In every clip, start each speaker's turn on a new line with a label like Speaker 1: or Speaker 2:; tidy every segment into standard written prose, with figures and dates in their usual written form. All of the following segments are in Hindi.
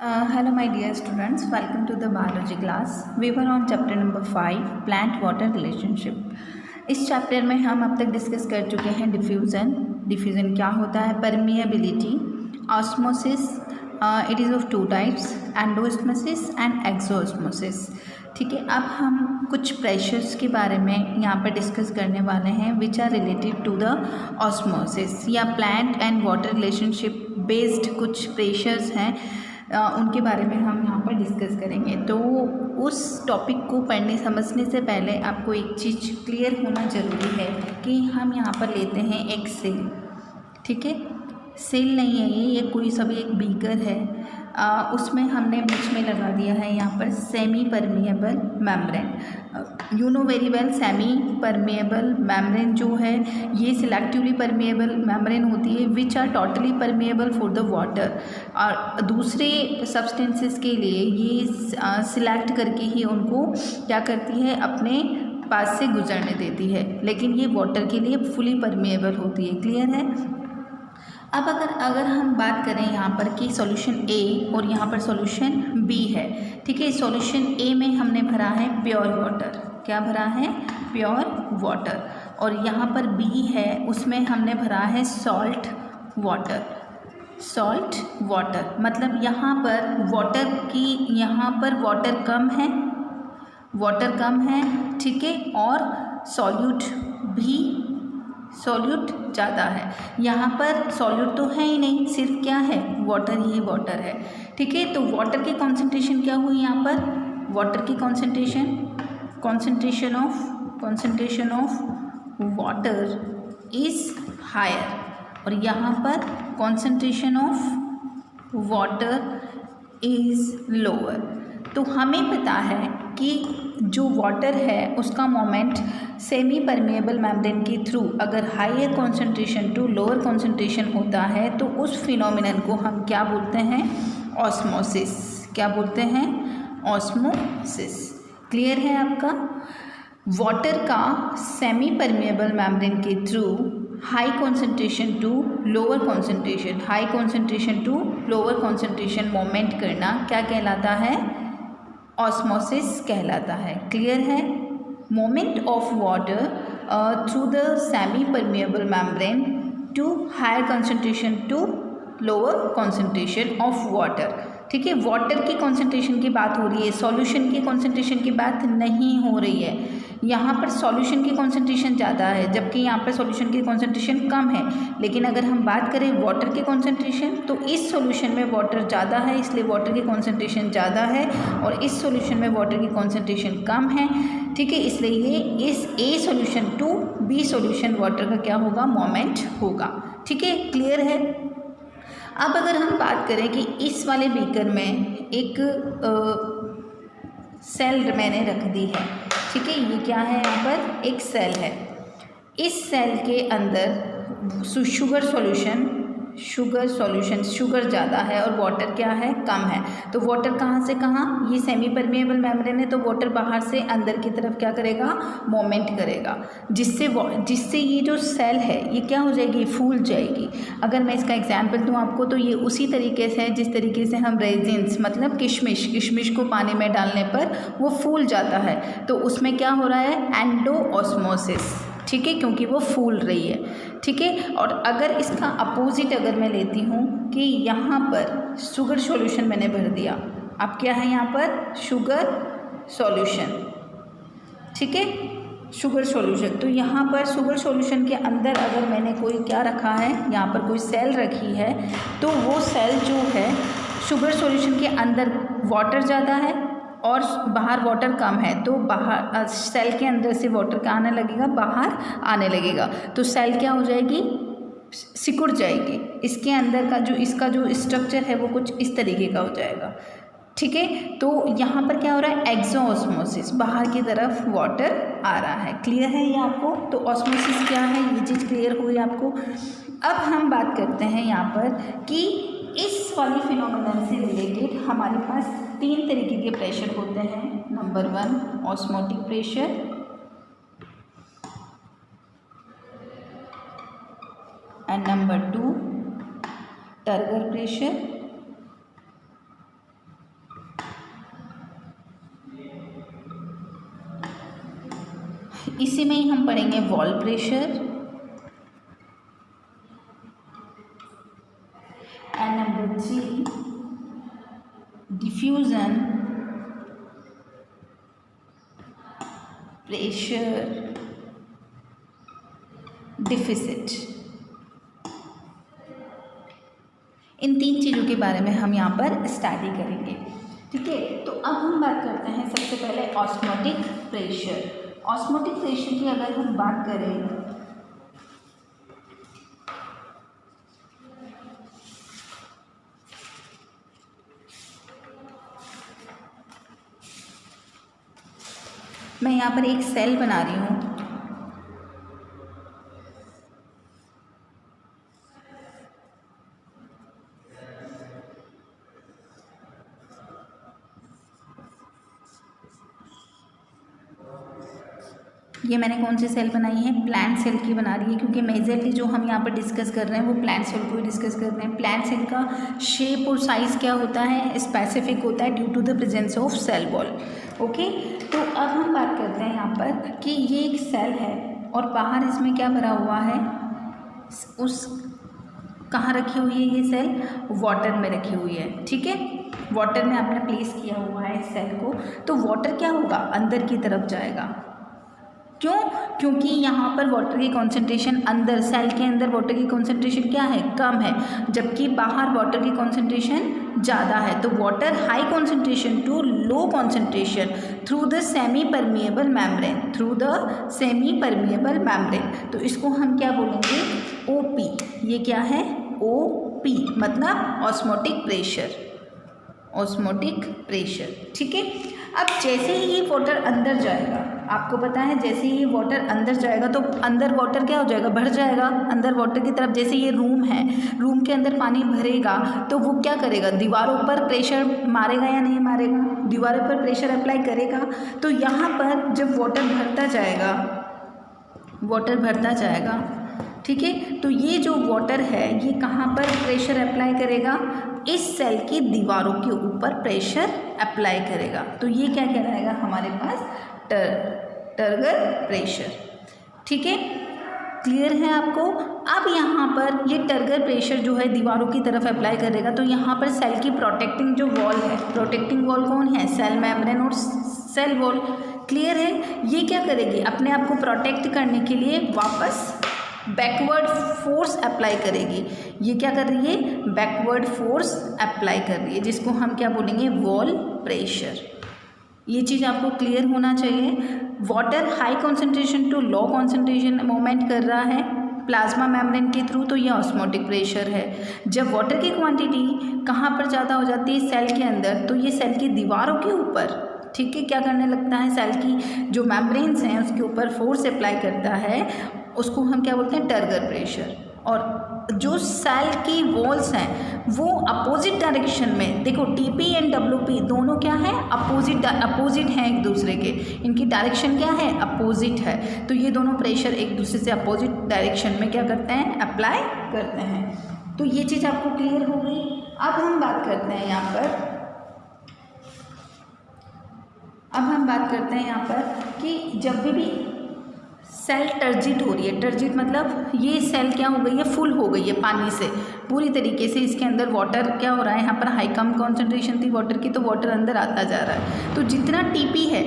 Speaker 1: Hello my dear students, welcome to the biology class. We were on chapter number 5 plant water relationship. इस चैप्टर में हम अब तक डिस्कस कर चुके हैं डिफ्यूज़न क्या होता है, permeability, osmosis, it is of two types, endosmosis and exosmosis. ठीक है, अब हम कुछ प्रेशर्स के बारे में यहाँ पर डिस्कस करने वाले हैं which are related to the osmosis या plant and water relationship based कुछ प्रेशर्स हैं, उनके बारे में हम यहाँ पर डिस्कस करेंगे. तो उस टॉपिक को पढ़ने समझने से पहले आपको एक चीज़ क्लियर होना ज़रूरी है कि हम यहाँ पर लेते हैं एक सेल. ठीक है, सेल नहीं है ये कोई सभी एक बीकर है, उसमें हमने बीच में लगा दिया है यहाँ पर semi permeable membrane. You know very well, semi permeable membrane जो है ये सिलेक्टिवली परमिएबल मेम्ब्रेन होती है which are totally permeable for the water. और दूसरे सब्सटेंसेस के लिए ये सिलेक्ट करके ही उनको क्या करती है, अपने पास से गुजरने देती है, लेकिन ये वाटर के लिए फुली परमिएबल होती है. क्लियर है. अब अगर हम बात करें यहाँ पर कि सॉल्यूशन ए और यहाँ पर सॉल्यूशन बी है. ठीक है, सॉल्यूशन ए में हमने भरा है प्योर वाटर. क्या भरा है? Pure water. और यहाँ पर बी है उसमें हमने भरा है सॉल्ट वाटर. सॉल्ट वाटर मतलब यहाँ पर वाटर कम है, ठीक है, और सॉल्यूट ज़्यादा है. यहाँ पर सॉल्यूट तो है ही नहीं, सिर्फ क्या है, वाटर ही वाटर है. ठीक है, तो वाटर की कॉन्सेंट्रेशन क्या हुई यहाँ पर, वाटर की concentration of water is higher और यहाँ पर concentration of water is lower. तो हमें पता है कि जो वाटर है उसका मोमेंट सेमी परमिएबल मेम्ब्रेन के थ्रू अगर higher concentration to lower concentration होता है तो उस फिनोमिनन को हम क्या बोलते हैं, ऑस्मोसिस. क्या बोलते हैं, ऑस्मोसिस. क्लियर है आपका. वाटर का सेमी परमिएबल मेम्ब्रेन के through high concentration to lower concentration moment करना क्या कहलाता है, ऑस्मोसिस कहलाता है. क्लियर है. Moment of water through the semi permeable membrane to higher concentration to lower concentration of water. ठीक है, वाटर की कॉन्सेंट्रेशन की बात हो रही है, सॉल्यूशन की कॉन्सेंट्रेशन की बात नहीं हो रही है. यहाँ पर सॉल्यूशन की कॉन्सेंट्रेशन ज़्यादा है जबकि यहाँ पर सॉल्यूशन की कॉन्सेंट्रेशन कम है. लेकिन अगर हम बात करें वाटर की कॉन्सेंट्रेशन तो इस सॉल्यूशन में वाटर ज़्यादा है इसलिए वाटर की कॉन्सेंट्रेशन ज़्यादा है और इस सॉल्यूशन में वाटर की कॉन्सेंट्रेशन कम है. ठीक है, इसलिए ये इस A solution to B solution water का क्या होगा, मोमेंट होगा. ठीक है, क्लियर है. अब अगर हम बात करें कि इस वाले बीकर में एक सेल मैंने रख दी है. ठीक है, ये क्या है, यहाँ पर एक सेल है. इस सेल के अंदर शुगर ज़्यादा है और वाटर क्या है, कम है. तो वाटर कहाँ से कहाँ, ये सेमी परमिएबल मेम्ब्रेन है तो वाटर बाहर से अंदर की तरफ क्या करेगा, मोमेंट करेगा, जिससे ये जो सेल है ये क्या हो जाएगी, फूल जाएगी. अगर मैं इसका एग्जांपल दूँ आपको तो ये उसी तरीके से है जिस तरीके से हम रेजिन्स मतलब किशमिश को पानी में डालने पर वो फूल जाता है. तो उसमें क्या हो रहा है, एंडोऑस्मोसिस. ठीक है, क्योंकि वो फूल रही है. ठीक है, और अगर इसका अपोजिट अगर मैं लेती हूँ कि यहाँ पर शुगर सॉल्यूशन मैंने भर दिया, अब क्या है यहाँ पर, शुगर सॉल्यूशन. ठीक है, शुगर सॉल्यूशन. तो यहाँ पर शुगर सॉल्यूशन के अंदर अगर मैंने कोई क्या रखा है, यहाँ पर कोई सेल रखी है तो वो सेल जो है शुगर सॉल्यूशन के अंदर वाटर ज़्यादा है और बाहर वाटर कम है तो बाहर सेल के अंदर से वाटर क्या आने लगेगा, बाहर आने लगेगा. तो सेल क्या हो जाएगी, सिकुड़ जाएगी. इसके अंदर का इसका जो स्ट्रक्चर है वो कुछ इस तरीके का हो जाएगा. ठीक है, तो यहाँ पर क्या हो रहा है, एक्सोऑस्मोसिस, बाहर की तरफ वाटर आ रहा है. क्लियर है ये आपको. तो ऑस्मोसिस क्या है, ये चीज़ क्लियर हुई आपको. अब हम बात करते हैं यहाँ पर कि इस वाली फिनोमिनन से रिलेटेड हमारे पास 3 तरीके के प्रेशर होते हैं. Number 1 osmotic pressure, and number 2 turgor pressure, इसी में ही हम पढ़ेंगे wall pressure and number 3 diffusion pressure deficit. इन 3 चीज़ों के बारे में हम यहाँ पर स्टडी करेंगे। ठीक है, तो अब हम बात करते हैं सबसे पहले ऑस्मोटिक प्रेशर। ऑस्मोटिक प्रेशर की अगर हम बात करें मैं यहाँ पर एक सेल बना रही हूँ। ये मैंने कौन सी सेल बनाई है? प्लांट सेल की बना रही है, क्योंकि मेजरली जो हम यहाँ पर डिस्कस कर रहे हैं वो प्लांट सेल को ही डिस्कस कर रहे हैं। प्लांट सेल का शेप और साइज़ क्या होता है? स्पेसिफिक होता है due to the presence of cell wall. Okay, तो अब हम बात करते हैं यहाँ पर कि ये एक सेल है और बाहर इसमें क्या भरा हुआ है? उस कहाँ रखी हुई है ये सेल? वाटर में रखी हुई है। ठीक है, वाटर में आपने प्लेस किया हुआ है इस सेल को, तो वाटर क्या होगा? अंदर की तरफ जाएगा। क्यों? क्योंकि यहाँ पर वाटर की कॉन्सेंट्रेशन अंदर सेल के अंदर वाटर की कॉन्सेंट्रेशन क्या है? कम है, जबकि बाहर वाटर की कॉन्सेंट्रेशन ज़्यादा है। तो water high concentration to low concentration through the semi permeable membrane, through the semi permeable membrane. तो इसको हम क्या बोलेंगे? ओपी। ये क्या है? ओपी मतलब ऑस्मोटिक प्रेशर, ऑस्मोटिक प्रेशर। ठीक है, अब जैसे ही ये वाटर अंदर जाएगा, आपको पता है जैसे ही ये वाटर अंदर जाएगा तो अंदर वाटर क्या हो जाएगा? भर जाएगा। अंदर वाटर की तरफ जैसे ये रूम है, रूम के अंदर पानी भरेगा तो वो क्या करेगा? दीवारों पर प्रेशर मारेगा या नहीं मारेगा? दीवारों पर प्रेशर अप्लाई करेगा। तो यहाँ पर जब वाटर भरता जाएगा, वाटर भरता जाएगा, ठीक है, तो ये जो वाटर है ये कहाँ पर प्रेशर अप्लाई करेगा? इस सेल की दीवारों के ऊपर प्रेशर अप्लाई करेगा। तो ये क्या कहलाएगा हमारे पास? Turgor pressure. ठीक है, क्लियर है आपको? अब यहाँ पर ये टर्गर प्रेशर जो है दीवारों की तरफ अप्लाई करेगा, तो यहाँ पर सेल की प्रोटेक्टिंग जो वॉल है, प्रोटेक्टिंग वॉल कौन है? सेल मेम्ब्रेन और सेल वॉल। क्लियर है? ये क्या करेगी? अपने आप को प्रोटेक्ट करने के लिए वापस बैकवर्ड फोर्स अप्लाई करेगी। ये क्या कर रही है? बैकवर्ड फोर्स अप्लाई कर रही है, जिसको हम क्या बोलेंगे? Wall pressure. ये चीज़ आपको क्लियर होना चाहिए। Water high concentration to low concentration movement कर रहा है प्लाज्मा मेम्ब्रेन के थ्रू, तो ये ऑस्मोटिक प्रेशर है। जब वाटर की क्वांटिटी कहाँ पर ज़्यादा हो जाती है? सेल के अंदर, तो ये सेल की दीवारों के ऊपर, ठीक है, क्या करने लगता है? सेल की जो मेम्ब्रेन्स हैं उसके ऊपर फोर्स अप्लाई करता है, उसको हम क्या बोलते हैं? Turgor pressure. और जो सेल की वॉल्स हैं वो अपोजिट डायरेक्शन में, देखो टीपी एंड डब्ल्यूपी दोनों क्या है? अपोजिट हैं एक दूसरे के, इनकी डायरेक्शन क्या है? अपोजिट है। तो ये दोनों प्रेशर एक दूसरे से अपोजिट डायरेक्शन में क्या करते हैं? अप्लाई करते हैं। तो ये चीज़ आपको क्लियर हो गई। अब हम बात करते हैं यहाँ पर कि जब भी सेल टर्जिट हो रही है, टर्जिट मतलब ये सेल क्या हो गई है? फुल हो गई है पानी से पूरी तरीके से। इसके अंदर वाटर क्या हो रहा है? यहाँ पर हाई कम कॉन्सेंट्रेशन थी वाटर की, तो वाटर अंदर आता जा रहा है। तो जितना टीपी है,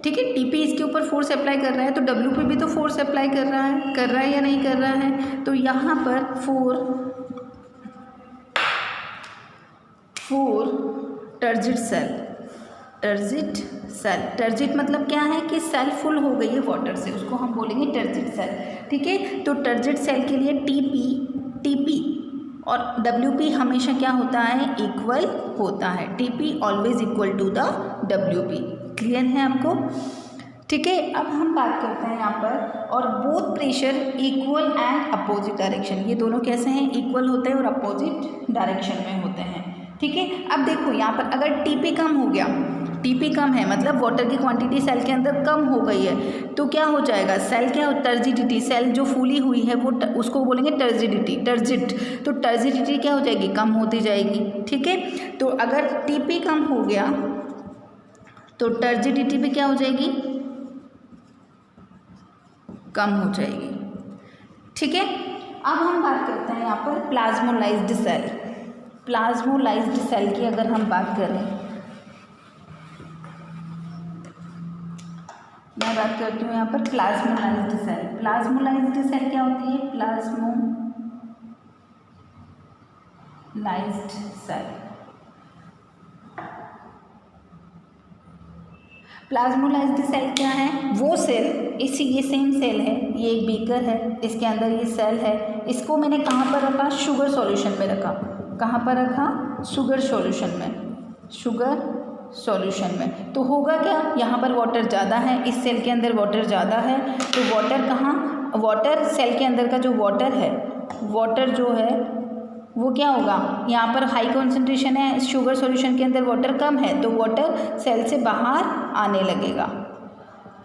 Speaker 1: ठीक है, टीपी इसके ऊपर फोर्स अप्लाई कर रहा है, तो डब्ल्यूपी भी तो फोर्स अप्लाई कर रहा है या नहीं कर रहा है? तो यहाँ पर फोर टर्जिट सेल, टर्जिट मतलब क्या है? कि सेल फुल हो गई है वाटर से, उसको हम बोलेंगे टर्जिट सेल। ठीक है, तो टर्जिट सेल के लिए टीपी और डब्ल्यूपी हमेशा क्या होता है? इक्वल होता है। TP always equal to the WP. Clear है आपको? ठीक है, अब हम बात करते हैं यहाँ पर, और both pressure equal and opposite direction. ये दोनों कैसे हैं? इक्वल होते हैं और अपोजिट डायरेक्शन में होते हैं। ठीक है, अब देखो यहाँ पर अगर टीपी कम हो गया, टीपी कम है मतलब वाटर की क्वांटिटी सेल के अंदर कम हो गई है, तो क्या हो जाएगा? सेल क्या? टर्जिडिटी, सेल जो फूली हुई है वो उसको बोलेंगे टर्जिडिटी, टर्जिट। तो टर्जिडिटी क्या हो जाएगी? कम होती जाएगी। ठीक है, तो अगर टीपी कम हो गया तो टर्जिडिटी भी क्या हो जाएगी? कम हो जाएगी। ठीक है, अब हम बात करते हैं यहाँ पर प्लाज्मोलाइज्ड सेल। प्लाज्मोलाइज्ड सेल की अगर हम बात करें, मैं बात करती हूँ यहाँ पर प्लाज्मोलाइज्ड सेल। प्लाज्मोलाइज्ड सेल क्या होती है? Plasmolysed cell. प्लाज्मोलाइज्ड सेल क्या है? वो सेल, ये सेम सेल है, ये एक बीकर है, इसके अंदर ये सेल है, इसको मैंने कहाँ पर रखा? शुगर सॉल्यूशन में रखा। कहाँ पर रखा? शुगर सॉल्यूशन में। शुगर सॉल्यूशन में तो होगा क्या? यहाँ पर वाटर ज़्यादा है, इस सेल के अंदर वाटर ज़्यादा है, तो वाटर कहाँ? वाटर सेल के अंदर का जो वाटर है, वाटर जो है वो क्या होगा? यहाँ पर हाई कॉन्सेंट्रेशन है, शुगर सॉल्यूशन के अंदर वाटर कम है, तो वाटर सेल से बाहर आने लगेगा।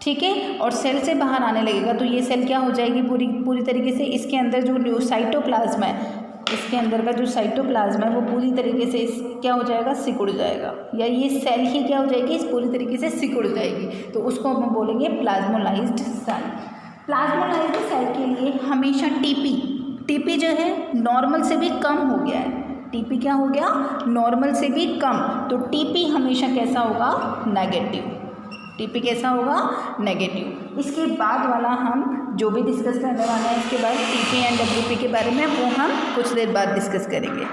Speaker 1: ठीक है, और सेल से बाहर आने लगेगा तो ये सेल क्या हो जाएगी? पूरी तरीके से इसके अंदर जो साइटोप्लाज्म है, इसके अंदर का जो साइटोप्लाज्म है वो पूरी तरीके से क्या हो जाएगा? सिकुड़ जाएगा, या ये सेल ही क्या हो जाएगी? इस पूरी तरीके से सिकुड़ जाएगी, तो उसको हम बोलेंगे प्लाज्मोलाइज्ड सेल। प्लाज्मोलाइज्ड सेल के लिए हमेशा टीपी जो है नॉर्मल से भी कम हो गया है। टीपी क्या हो गया? नॉर्मल से भी कम, तो टीपी हमेशा कैसा होगा? नेगेटिव। टीपी कैसा होगा? नेगेटिव। इसके बाद वाला हम जो भी डिस्कस करने वाले हैं इसके बाद टीपी एंड डब्ल्यूपी के बारे में, वो हम कुछ देर बाद डिस्कस करेंगे।